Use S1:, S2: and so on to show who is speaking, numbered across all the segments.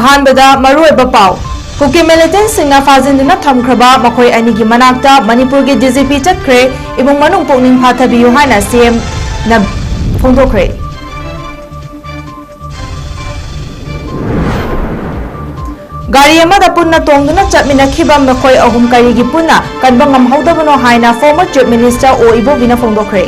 S1: अहानबदा मरुएबा पाव cookie militant सिंगना फाजिंदुना थमख्रबा मखोय अनिगी मनाक्ता Manipur की DGP चटख्रे इमुंग मनुंग पोकनिंग फाथबियु हाना CM न फोंदोख्रे गाड़ी अमदा पुन्ना तोंगदुना चटमिनखिबा मखोय अहुम करिगी पुन्ना कनबा ngamhौदबनो हायना former chief minister O इबोबिना फोंदोख्रे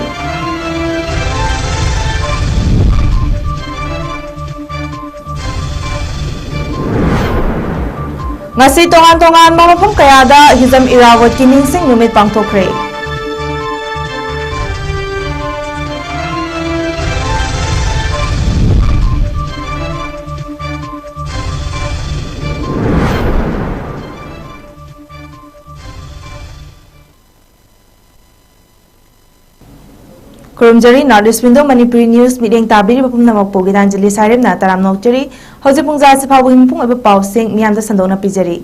S1: ngasi tongan mafam kayada hizam irawat ki ningsing numit pangthokre Kurumjari Northeast Window Manipuri News meeting tabiri bapum namak pogi danjali sarem na taram nokjari hoje pungja se phabu himpung aba pausing miyam da sandona pijari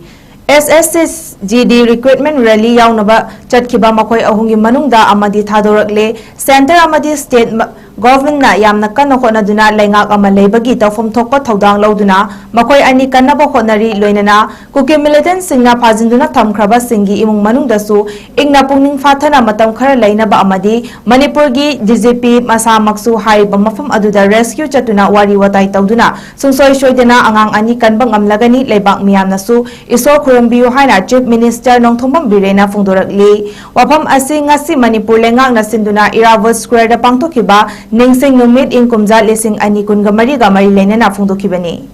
S1: SSGD recruitment rally yaunaba chatkhiba makoi ahungi manungda amadi thadorakle center amadi state government na yamna kanna khona duna lengak ama leibagi tawfum thokpa thodang loduna makoi ani kanna ba khonari loinana kuki militant singna phajinduna thamkhraba singi imung manungda su ingna pungning fathana matam khara leina ba amadi manipur gi DGP masa maksu hai ba mafam aduda rescue chatuna wari watai tawduna sungsoi shoidena angang ani kanba ngamlagani leibak miyamna su isor khurambiyu haina chief minister nongthombam birena phungdorakli wafam asi ngasi manipur lengak na sinduna Irawat square da pangtokhiba ningsing numit in kumja lesing ani kunga mari lene na phungdokhibani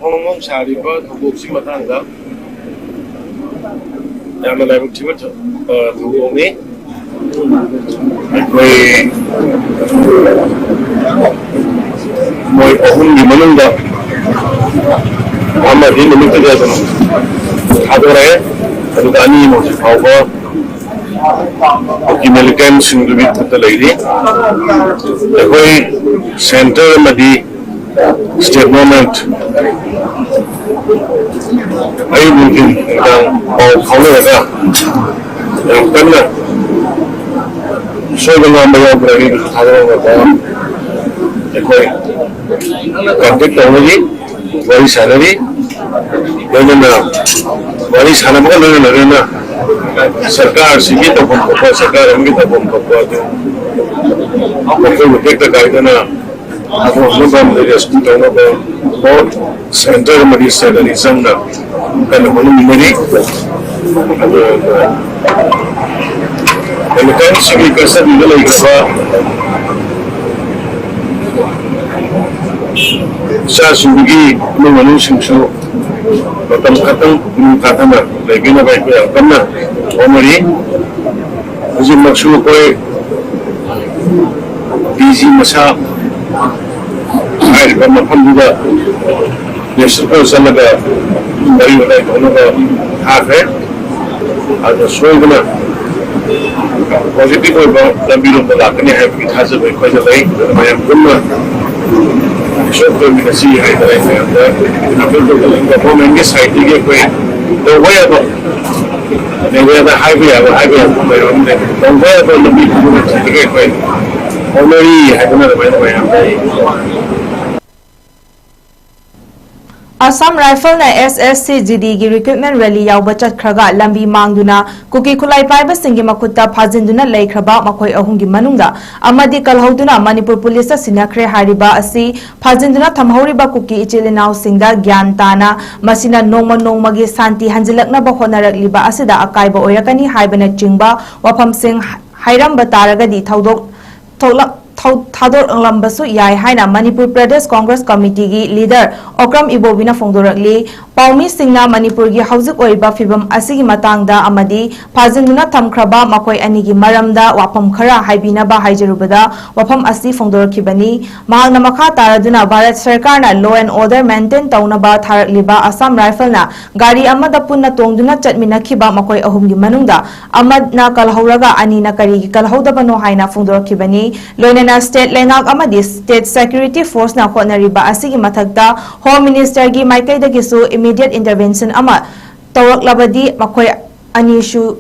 S2: Hongmong sariba thoboksi matangda yamna laibuk thima thobokni koi moi ohun gi manungda amma din numit da jano adore adugani mo phawba ki militant singdubi thata laidi koi center madi state government ay mungkin ang pawkawin na ang kanna so yung mga mayaw brani halaman na ba ako'y contact technology wari salary gano'n na wari sana mga nanonood na sarkar sige tapong kapwa sarkar ang kita tapong kapwa ako'y magkita kahit na ako nabang rescue tayo na ba center madi salary na kanang manong mari ano kan sige kasi nila lagi ba sa sugi ng manong singso matam katang katana lagi na ba ito kama o mari kasi magsuko ko busy masa ay ba mapambuga national salaga dari wala ito ano ka hafe at so yun na positive ko ba nabilo ko lang kanya happy has a very quite a way may kuma so ko mi kasi ay dai na nabilo ko lang ko mengi site ge ko the way about the way the highway ko may ron de the way about the big ge ko already hay na may Assam Rifle na SSGD gi recruitment rally yawba chatkhraga lambi mangduna kuki khulai paiba singi makutta phajinduna leikhaba makhoi ahungi manungda amadi kalhoduna Manipur police sinakhre hariba asi phajinduna thamhoriba kuki ichilinau singda gyan tana masina nongma gi santi hanjilakna ba honarakliba asida akaiba oirakani haibana chingba wafam sing hairamba taragadi thodok Thador Lambasu Yai Haina Manipur Pradesh Congress Committee gi leader Okram Ibobina Fongdorakli Paumi Singna Manipur gi Hauzik Oiba Fibam Asigi Matangda Amadi Phajinduna Thamkraba Makoi Anigi Maramda Wapam Khara Haibina ba Haijarubada Wapam Asi Fongdorakibani Mahangna Makha Taraduna Bharat Sarkarna Law and Order Maintain Taunaba Tharakliba Assam Rifle na Gari Amada Punna Tongduna Chatminakhiba Makoi Ahumgi Manungda Amadna Kalhauraga Anina Karigi Kalhaudabano Haina Fongdorakibani Loina State Lengak amadi State Security Force na khonariba asigi mathagta Home Minister gi maikai dagisu immediate intervention ama tawrak labadi makhoi anishu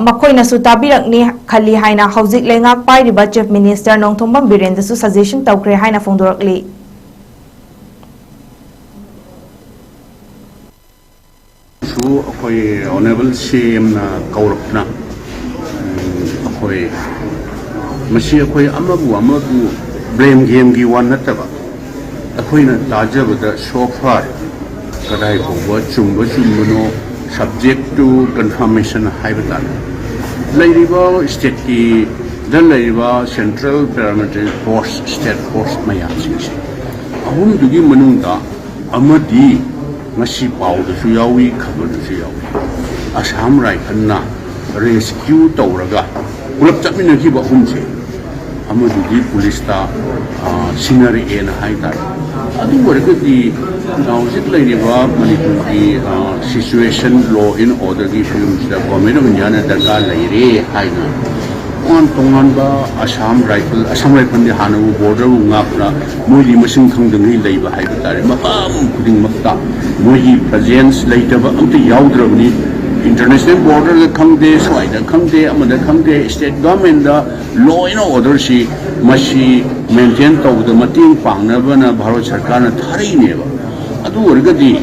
S2: मखोइनसु ताबिरकनी खली हाइना हौजिक लेंगाक पाइरिबा chief minister Nongthombam बिरेंदसु suggestion तौक्रे हाइना फोंदोरकली
S3: सु अखोई ऑनरेबल सीएम ना कौरपना अखोई मसी अखोई अमबु ब्लेम गेम की वन नतबा अखोइना ताजबदा सो फार कदाई होबा चुम्बनो सब्जेक्ट टू कंफर्मेशन हाइबता लैरिबा स्टेट की दलैरिबा central paramilitary force state force मयामसिंगसे अहुम दुगी मनुंदा अमदी ngasi paudasु yawi khabardasu yawi Assam Rifle rescue tawraga pulap chapminaki ba humse amadudi police ta scenery en haita adu wargadi hojik lairiba Manipur ki situation law and order ki films da government of India na darkar laire haina tongan ba Assam Rifle ni hanu border ngapna moili masing khangdang hi leiba haiba tare mapam kuding makta mohi presence laitaba amta yaudravani international border da khangde swaida khangde amada khangde state government da law and order si mashi maintain tawda mating pangnaba na Bharat Sarkar na thari neba adu wargadi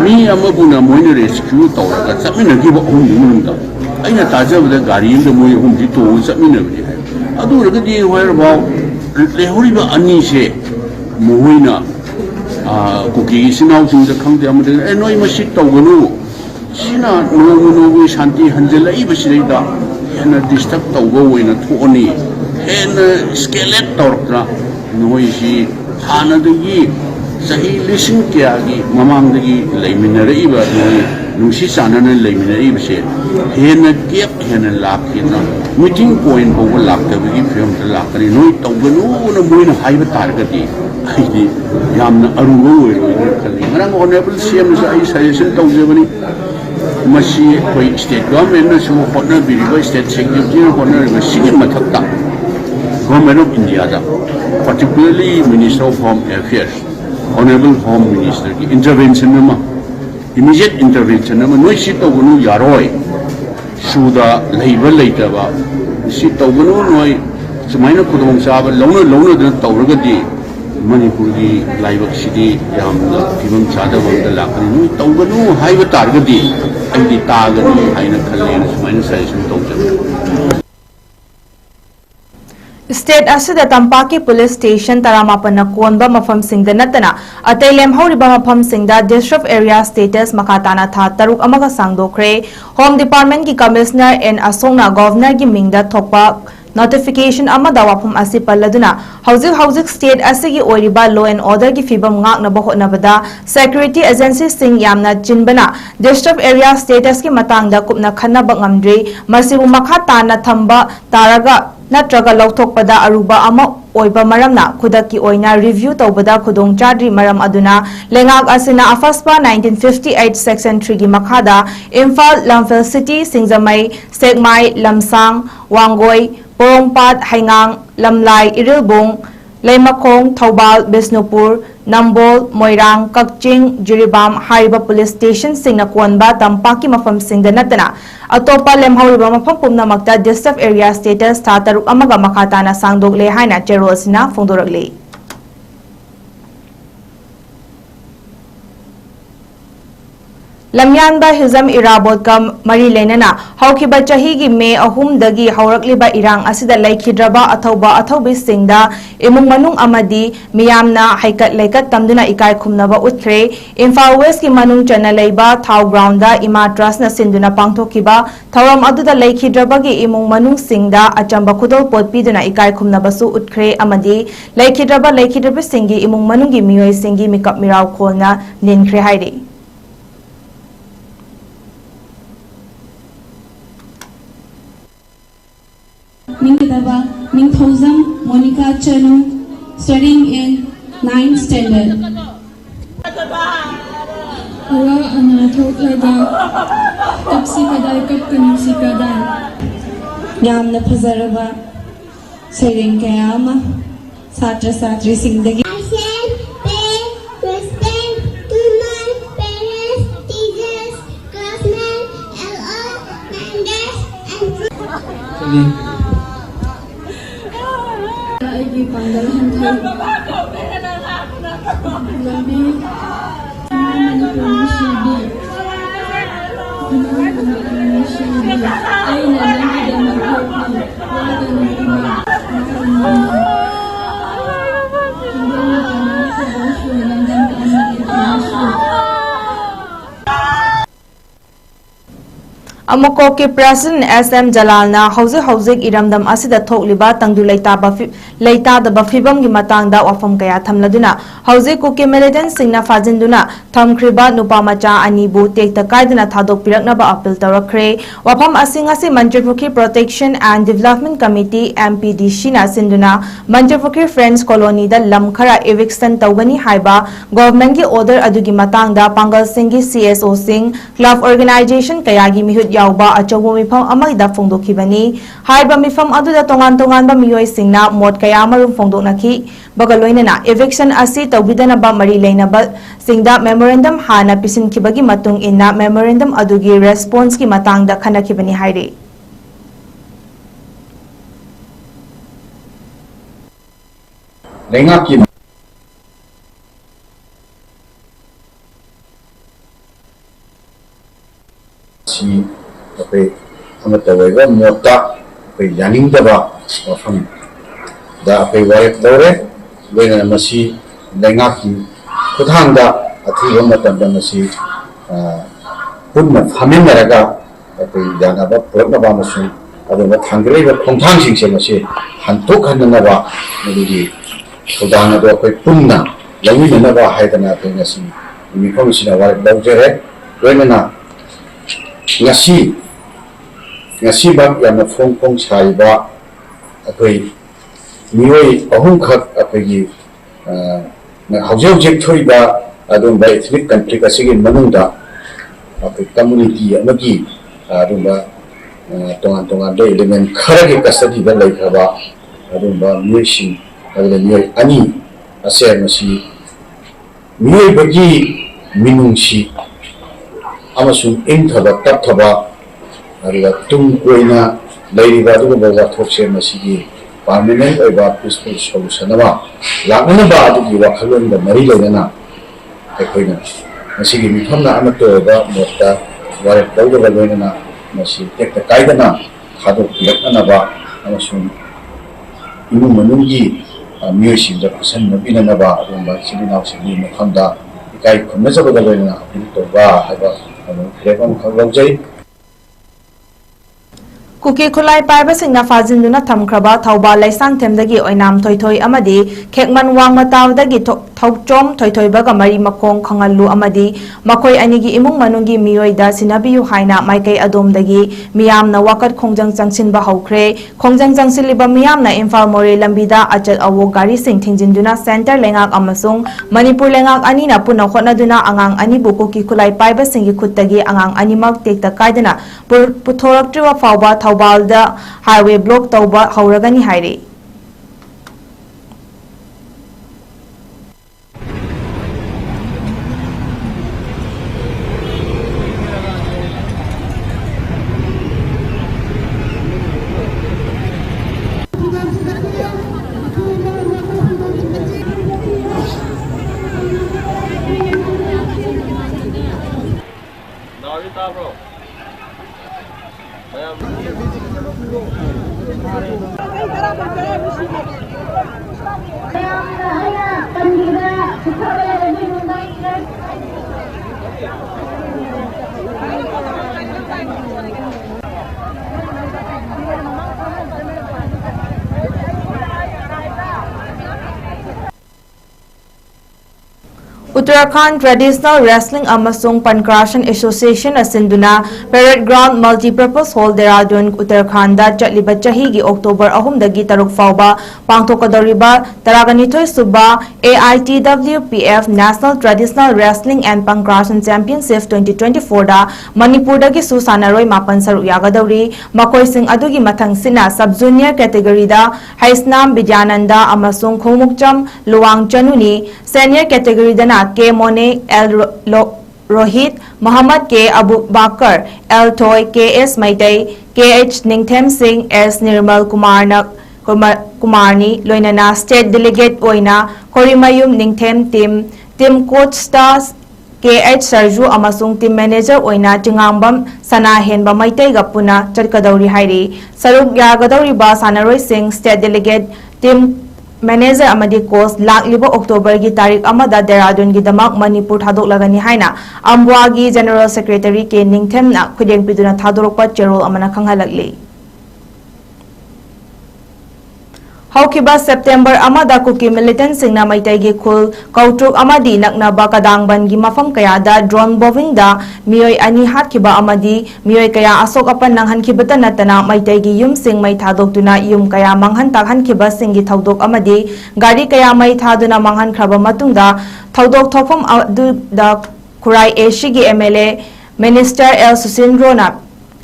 S3: mi amabuna moina rescue tawraga chapminaki ba humnungda aina tajabada gari da moi humji to chapminabni hai adu wargadi where about lehuriba ani se moina kuki sinau sing da khangde amade noi masi tawganu sina no shanti hanjelai basida hena disturb tawgo oina thoni hena skelet tawra noi si hanadagi sahi lising kyagi mamangdagi leiminaraiba nungsi sanana leiminaraiba se hena gap hena lakina meeting point ko laktabagi film ta lakani noi tawganu na moina haiba targati aidi yamna arugo oiroi khali marang honorable cm sa ai suggestion tawjebani masi koi state government na su hotna biriba state secretary hotna ba sigi mathakta government of India da particularly Minister of Home Affairs Honorable Home Minister ki intervention nama immediate intervention nama noi si tawganu yaroi suda leiba leitaba si tawganu noi sumaina kudong saba launa da tawragadi Manipur ki laibak sidi yamna fibam chada wanda lakani noi tawganu haiba targadi aidi tagani haina khallena sumaina suggestion tawjana
S2: State asida Tampaki Police Station Taramapana Konba Mafam Singda Natana Atailem Horiba Mafam Singda District Area Status Makatana Tha Taruk Amaga Sangdokre Home Department ki Commissioner and Asongna Governor ki Mingda Thokpa notification amada wapum asi palladuna hauzik state asigi oiriba law and order ki fibam ngakna bahotnabada security agency sing yamna chinbana district area status ki matangda kupna khanna bangamdri masibu makha tana thamba taraga natraga lauthokpada aruba ama oiba maramna khudaki oina review tawbada khudong chadri maram aduna lengak asina afaspa 1958 section 3 gi makhada Imphal Lamphel City Singzamai Sekmai Lamsang Wangoi Porongpat Haingang Lamlai Irilbung Leimakong Thoubal Bisnupur Nambol Moirang Kakching Jiribam Hariba Police Station Singna Konba Tampaki Mafam Singda Natana Atopa Lemhauriba Mafam Pumnamakta District Area Status Tataruk Amaga Makatana Sangdok Le Haina Cherosina Fondorakli Lamyanda Hizam Irabot ka Mari Lenana Haukiba Chahigi May Ahum Dagi Haurakliba Irang Asida Laikhidraba Athobi Singda Imung Manung Amadi Miyamna Haikat Laikat Tamduna Ikai Kumnaba Utre Imphal West ki Manung Chana Leiba Thau Grounda Imatras na Sinduna Pangthokiba Thauram Aduda Laikhidraba gi Imung Manung Singda Achamba Kudol Potpiduna Ikai Kumnaba su Utkre Amadi Laikhidraba Singi Imung Manungi Miyoi Singi Mikap Mirau Kholna Ninkre Hairi
S4: Mingdaba Mingthozam Monica Chanu studying in 9th standard.
S5: Awa anathokada kapsi kadai kapkansi kadai.
S4: Yamna phazaraba Sering kayama Satra Satri Singdagi.
S6: I shall pay respect to my parents, teachers, classmates, and all members
S2: अमुको के president SM जलालना हौजिक इरमदम असिदा थोकलिबा तंगदु लेतादबा फिबम की मतंगदा वाफम कया थमलदुना हौजिक कुके militant सिंगना फाजिंदुना थमख्रिबा नुपा मचा अनिबु टेक्ता कायदना थादोक पिरकनबा अपील तौरखरे वाफम असिंगासी Mantripukhri protection and development committee MPDC ना सिंदुना मंत्रिपुखी फ्रेंड्स कॉलोनी दा लम खरा एविक्सन तौगनी हाइबा गवर्नमेंट की ऑर्डर अदुगी मतंगदा पांगल सिंह की CSO सिंह क्लब ऑर्गेनाइजेशन कयागी मिहुत यावबा अचौबो मिफम अमगिदा फोंदोखिबनी हाइबा मिफम अदुदा तोंगान मियोय सिंगना मोट कया मरुम फोंदोकनखी बगलोइनना एविक्शन असि तौबिदनबा मरी लेनबा सिंगदा मेमोरेंडम हाना पिसिनखिबगी मतुंग इन्ना मेमोरेंडम अदुगी रेस्पॉन्स की मतंगदा खनखिबनी हाइरे
S7: लेंगा की सी अपे हम तवेगा मोटा पे यानिंग दबा वफम दा अपे वारे दौरे लेना मसी लेंगा की खुदांग दा अथी मतम दा मसी पुन्ना फमिन नरगा अपे याना बा पुरना बा मसु अदो थांगरे बा खोंथांग सिंग से मसी हंतोक हननबा मदुगी खुदांग दो अपे पुन्ना लविननबा हायदना पे मसी मिफम सिना वारे दौजरे लेना ngasi bab yana phong chaiba akoi mioi ahum khak apegi na haujau jek thoiba adum ba ethnic country ka sigi manungda apai community amagi adum ba tongan de element kharagi kasadi da lai khaba adum ba mishi adum mioi ani ase masi mioi bagi minungshi amasung inthaba tapthaba ariga tum koina leiriba duba wathokse masigi permanent oiba peaceful solution aba lakna ba adugi wakhalon da mari leina ekoina masigi mifamna amato ba motta ware tawda leina masi tekta kaidana khadok pilakna ba amasung imu manungi myoshi da kusan nabina na ba adumba sibina sigi mafamda ikai khumna jaba leina apil to ba haba Kevin Kawajay
S2: Kuki खुलाई पाइबा सिंगना फाजिंदुना थमख्रबा थौबा लाइसांग थेमदगी ओइनाम थोइथोइ अमदी खेकमन वांग मतावदगी थौचोम थोइथोइबगा मरी मखोंग खंगल्लु अमदी मखोइ अनिगी इमुंग मनुंगी मियोइदा सिनाबियु हाइना माइकै अदोमदगी मियामना वाकत खोंजंग चंगसिनबा हौख्रे खोंजंग चंगसिलिबा मियामना इम्फाल मोरे लंबिदा अचल अवो गारी सिंग थिंजिंदुना centre लेंगाक अमसुंग Manipur लेंगाक अनिना पुना होटनादुना अंगांग अनिबु cookie खुलाई पाइबा सिंगी खुत्तगी अंगांग अनिमक टेक्ता कायदना पुथोरक्ट्रिवा फावबा थौबालदा highway block तौबा हौरगनी हाइरे Uttarakhand Traditional Wrestling Amasung Pancration Association Asinduna Parade Ground Multipurpose Hall Dehradun Uttarakhand da Chatliba Chahi gi October 3 dagi taruk fauba pangthokadoriba Taraganithoi Suba AITWPF National Traditional Wrestling and Pancration Championship 2024 da Manipur dagi Susanaroi mapan saru yagadori makoi sing adugi mathang sina sub junior category da Haisnam Vidyananda Amasung Khomukcham Luwang Chanuni senior category da na के मोने L Rohit Mohammad के अबू बाकर L थोय के S Meitei K H Ningthem Singh S Nirmal कुमारनी लोइनाना state delegate ओइना Korimayum Ningthem team coach stars K H Sarju अमसुंग team manager ओइना चिंगांबम सना हेनबा मैतई गा पुना चटकदौरी हाइरी सरुक यागदौरी बा Sanaroi Singh state delegate team manager अमदी कोच लाक्लिबो अक्टोबर की तारीख अमदा देहरादून की दमक मणिपुर थादोकलगनी हाइना अम्बुआ की जनरल सेक्रेटरी के निंगथेमना खुदेंग पिदुना थादोरकपा चेरोल अमना खंगहलकली हौखिबा सेप्टेम्बर अमदा कुकी मिलिटेंट सिंगना मैतै की खुल कौट्रुक अमदी नकनबा कदांगबन की मफम कयादा ड्रोन बोविंगदा मियोय अनि हातखिबा अमदी मियोय कया असोक अपन नंगहनखिबता नतना मैतै की युम सिंग मै थादोकतुना युम कया मंगहन तागहनखिबा सिंगी थौदोक अमदी गाड़ी कया मै थादुना मंगहनख्रबा मतुंगदा थौदोक थोफम अदुदा खुराई एसी की एमएलए मिनिस्टर एल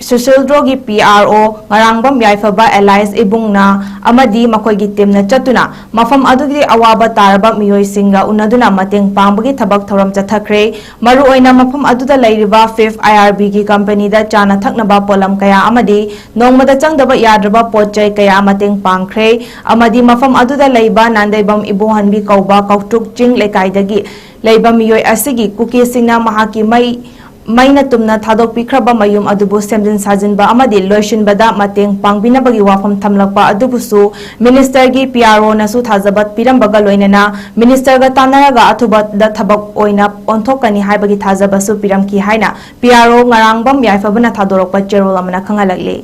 S2: सुशीलद्रो की PRO ngarangबम याइफबा एलाइस इबुंगना अमदी मखोय की टीमना चतुना मफम अदुगी अवाबा तारबा मियोय सिंगा उनदुना मतेंग पांबगी थबक थौरम चथखरे मरु ओइना मफम अदुदा लैरिबा 5th IRB की कंपनी दा चाना थकनबा पोलम कया अमदी नोंगमदा चंगदबा याद्रबा पोचै कया मतेंग पांखरे अमदी मफम अदुदा लैबा नांदैबम इबोहनबी कौबा कौट्रुक चिंग लेकाइदगी लैबा मियोय असिगी कुकी सिंगना महाकी मैना तुमना थादोकपिख्रबा मयुम अदुबु सेमजिन साजिनबा अमदी लोइशिनबदा मतेंग पांगबिनबगी वाफम थमलकपा अदुबुसु मिनिस्टर की PRO नसु थाजबत पिरंबगा लोइनना मिनिस्टर गा तानरगा अथुबदा थबक ओइना ओंथोकनी हाइबगी थाजबसु पिरमकी हाइना PRO ngarangबम याइफबना थादोरकपा चेरोल अमना खंगहलकले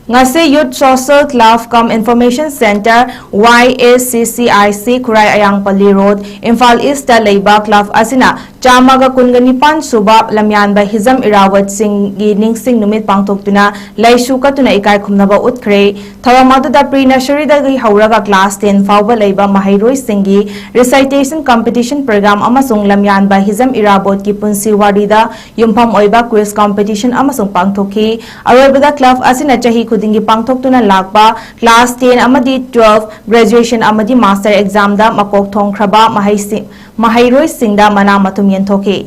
S2: ngase youth social club com information center YACCIC Kurai Ayangpalli road Imphal East da leiba club asina chamaga kungani suba lamyan ba hizam irawat singh gi ningsing numit pangthoktuna laisu katuna ikai khumnaba utkre tharamadu da pre nursery da gi hauraga class 10 fawba leiba mahairoi singhi recitation competition program amasung lamyan ba hizam irawat ki punsi wadi da yumpham oiba quiz competition amasung pangthokhi aroibada club asina chahi खुदिंगी पांगथोक्तुना लाकपा class 10 अमदी 12 graduation अमदी master exam दा मकोक थोंख्रबा महाइरोय सिंगदा मना मतुम यंथोके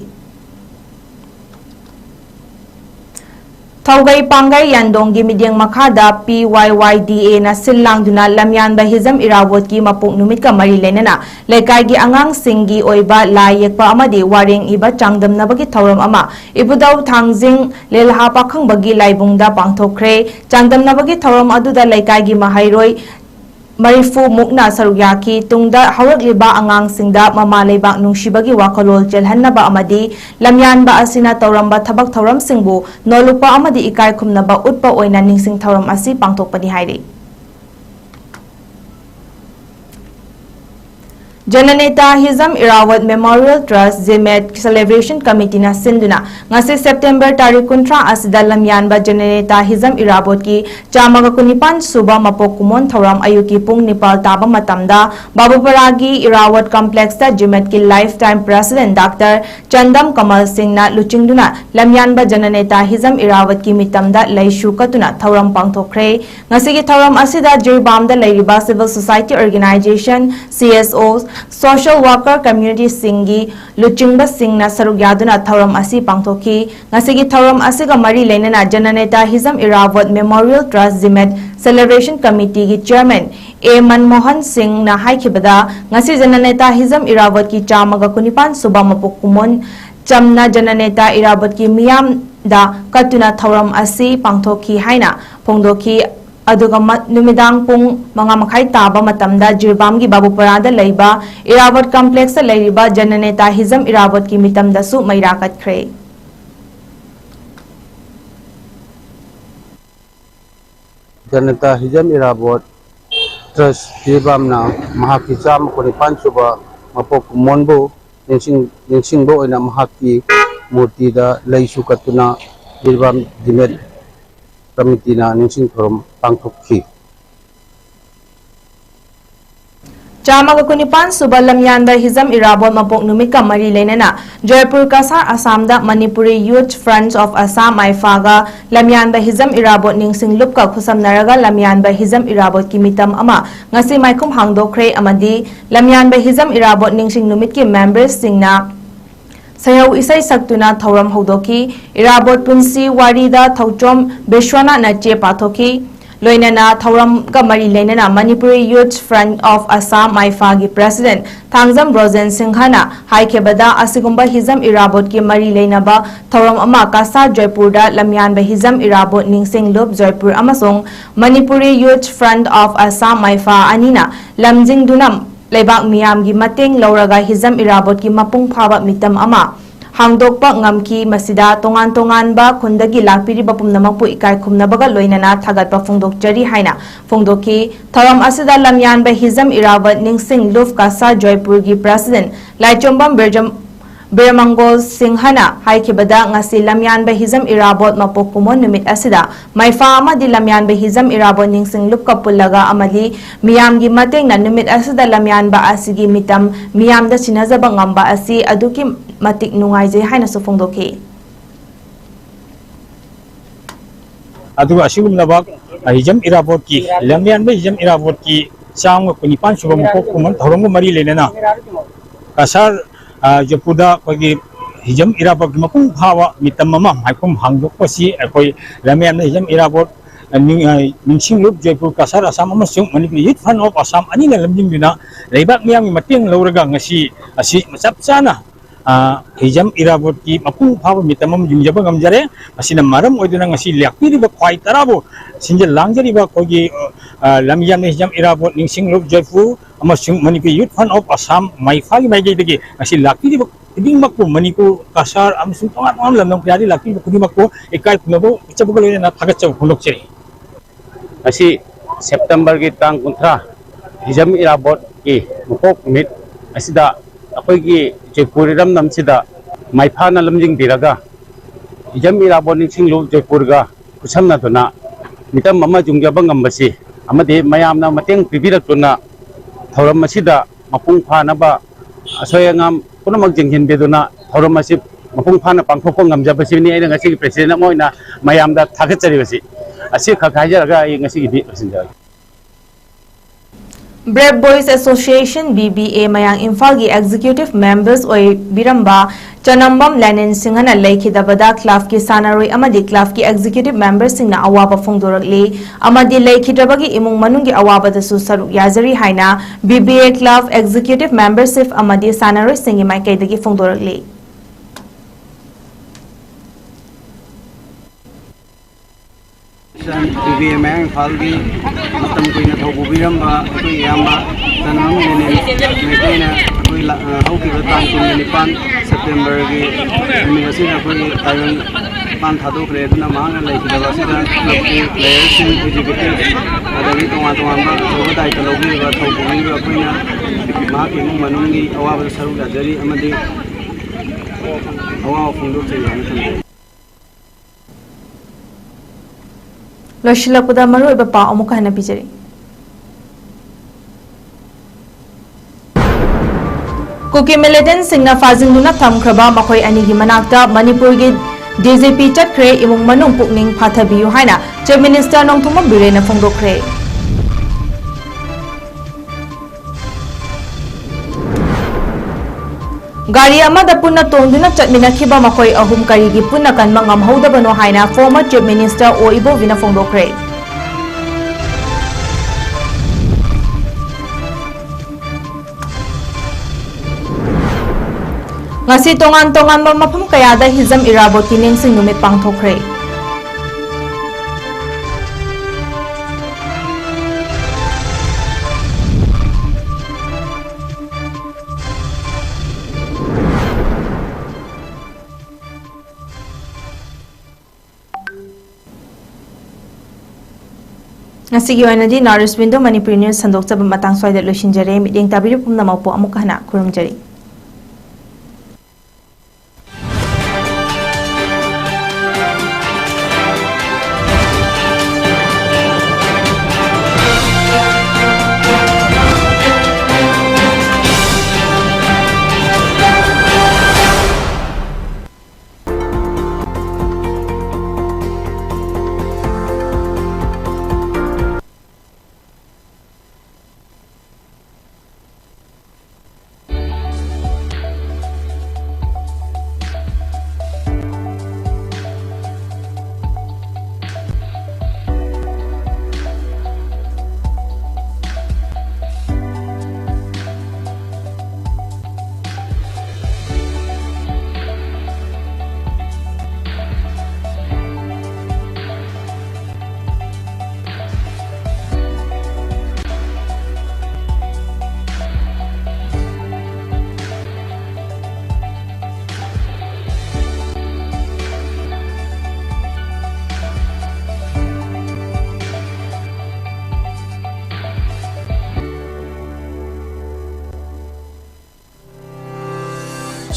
S2: थौगई पांगई यानदोंगी मिडियंग मखादा PYYDA ना सिल्लांगदुना लमयानबा हिजम इरावत की मपुक नुमित का मरी लेनना लेकाई की अंगांग सिंगी ओइबा लाई येकपा अमदी वारेंग इबा चांगदमनबगी थौरम अमा इबुदाउ थांगजिंग लेलहा पाखंबगी लाइबुंगदा पांगथोखरे चांगदमनबगी थौरम अदुदा लेकाई की महाइरोय मरिफु मुकना सरुयाकी तुंगदा हौरकलिबा अंगांग सिंगदा ममा लेबा नुंशिबगी वाखलोल चेलहन्नबा अमदी लमयानबा असिना तौरंबा थबक थौरम सिंगबु नोलुपा अमदी इकाय खुमनबा उत्पा ओइना निंगसिंग थौरम असि पांगथोकपनि हाइरे जननेता हिजम इरावत मेमोरियल ट्रस्ट जिमेट सेलिब्रेशन कमिटी ना सिंधुना ngase सेप्टेम्बर तारीख 19 asida lamyanba जननेता हिजम इरावत की चामगा कुनिपान सुबा मपोक कुमोन थौरम अयुकी पुंग निपाल ताबा मतमदा बाबूपरागी इरावत कॉम्प्लेक्स ता जिमेट की life time president doctor चंदम Kamal Singh ना लुचिंगदुना lamyanba जननेता हिजम इरावत की मितमदा लैशु कतुना थौरम पांगथोखरे ngase की थौरम asida जिरबामदा लैरिबा civil society organisation CSOs social worker community सिंगी लुचिंगबा सिंगना सरुक यादुना थौरम असि पांगथोखी ngasi थौरम असिगा मरी लेनना जननेता हिजम इरावत मेमोरियल ट्रस्ट जिमेट सेलिब्रेशन कमिटी की चेयरमैन A मनमोहन सिंह ना हाइखिबदा ngasi जननेता हिजम इरावत की चामगा कुनिपान सुबा मपुक कुमोन चमना जननेता इरावत की मियाम दा कतुना थौरम असि पांगथोखी हाइना फोंदोखी अदुगा नुमिदांग पुंग मंगा मखाई ताबा मतमदा जिरबाम की बाबूपरादा लैबा इरावत कॉम्प्लेक्स लैरिबा जननेता हिजम इरावत की मितमदसु मैरा कटख्रे
S8: जनता हिजम इरावत ट्रस्ट जिरबामना महाकी चाम कोनिपान सुबा मपोक मोनबो निंसिंगबो ओइना महाकी मूर्ति दा लैसु कतुना जिरबाम जिमेट कमिटी ना निंसिंग थौरम पांगथोखी
S2: चामगा कुनिपान सुबा लमयानबा हिजम इरावत मपोक नुमित का मरी लेनना जयपुर कासार असम दा Manipuri youth fronts of Assam माइफागा लमयानबा हिजम इरावत निंसिंग लुपका खुसमनरगा लमयानबा हिजम इरावत की मितम अमा ngasi माइखुम हांगदोखरे अमदी लमयानबा हिजम इरावत निंसिंग नुमित की मेंबर्स सिंगना सयौ इसै सक्तुना थौरम हौदोखी इराबोट पुंसी वारीदा थौचोम बेश्वना नचे पाथोखी लोइनना थौरम का मरी लेनना Manipuri youth front of Assam माइफा की प्रेसिडेंट थांगजम ब्रोजेन सिंघना हाइखेबदा असिगुंबा हिजम इराबोट की मरी लेनबा थौरम अमा कासा जयपुर दा लमयानबा हिजम इराबोट निंगसिंग लुप जयपुर अमसोंग Manipuri youth front of Assam माइफा अनिना लमजिंग दुनम लेबाक मियाम की मतेंग लौरगा हिजम इराबोट की मपुंग फाबा मितम अमा हांगदोकपा ngamki masida tongan tongan ba khundagi lakpiri bapum namakpu ikai khumnabaga loinana thagatpa phongdokjari haina phongdoki tharam asida lamyan ba hizam irawat ningsing luf kasa joypur gi president laichombam Biramangol Singhana haikibada ngasi lamyan ba hizam irabot mapok kumon numit asida maifa amadi lamyan ba hizam irabot ningsing lup kapulaga amadi miyam gi mateng na numit asida lamyan ba asigi mitam miyam da sinazaba ngamba asi aduki matik nungaije haina su phongdoki
S9: aduga asigum nabak hizam irabot ki lamyan ba hizam irabot ki sang ko nipan subam ko kumon thorong mari lenena kasar Japuda pagi hijam irabot mapung hawa mitam mama haikum hangdok pasi akoi lamian hijam irabot ningsing lup Jaipur kasar asam amasung Manipuri Youth Front of Assam ani lamjing dina leibak miyang mating lauraga ngasi asi masap sana hijam irabot ki mapung hawa mitam mam jungjaba ngamjare asina maram oiduna ngasi liakpi ba khwai tarabo sinjal langjari ba kogi lamian hijam irabot ningsing lup Jaipur amasung Manipuri Youth Front of Assam maifa gi maigi degi asi lakti di ding makko Manipur kasar amasung tongan lamnang priari lakti kudi makko ikai kunabo ichabugo lena thagachau khulok cheri
S3: asi September ki tang kuntra hijam irabot ki mukok mit asida akoi ki Jaipur ram nam sida maifa na lamjing biraga hijam irabot ningsing lup Jaipur ga kusamna dona mitam mama jungjaba ngambasi amade mayamna mateng pibirak tuna thauram masida mapung phana ba asoyangam punamak jenghin beduna thauram masip mapung phana pangthokko ngamjaba sini ai ngasi president moina mayamda thagachari basi asi khakhaijaraga ai ngasi gi president
S2: Brave Boys Association BBA mayang Imphal gi executive members oi biramba chanambam Lenin Singhana lekhidabada club ki sanaroi amadi club ki executive members singna awaba phongdorakli amadi lekhidabagi imung manung gi awaba da su saruk yazari haina BBA club executive membership amadi sanaroi singi maikai dagi phongdorakli
S8: BBA mayang Imphal gi matam koina thobu biramba koi yama tanam nene mekoina koi hauki batang kun nipan September gi university na koi tayong pan thadu kre duna mahanga leiki da wasida club players in executive adagi tonga tonga ba thobu dai kalogi ba thobu ni ba koina ma ki mu manungi awa saru da jari amadi awa phungdo chei
S2: Loshilapуда maru iba pa amuka hana bijari Kuki militant singna fazinduna thamkraba makoi ani gi manakta Manipur gi DJP chatkre imung manung pukning phathabiyu haina Chief Minister Nongthungma Birena phongdokre Gari amada punna tongduna chatminakhiba makoi ahum karigi punna kanma ngamhodabano haina former Chief Minister Oibo Vina phongdokre ngasi tongan mapam kayada hizam irabot kiningsing numit pangthokre Ngasigi oinadi Norris Window Manipuri News sandokchaba matang soida losinjare mideng tabiru pumnamakpo amuka hana khurumjari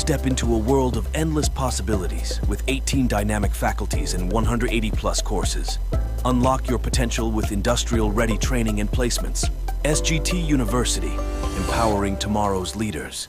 S10: Step into a world of endless possibilities with 18 dynamic faculties and 180 plus courses. Unlock your potential with industrial-ready training and placements. SGT University, empowering tomorrow's leaders.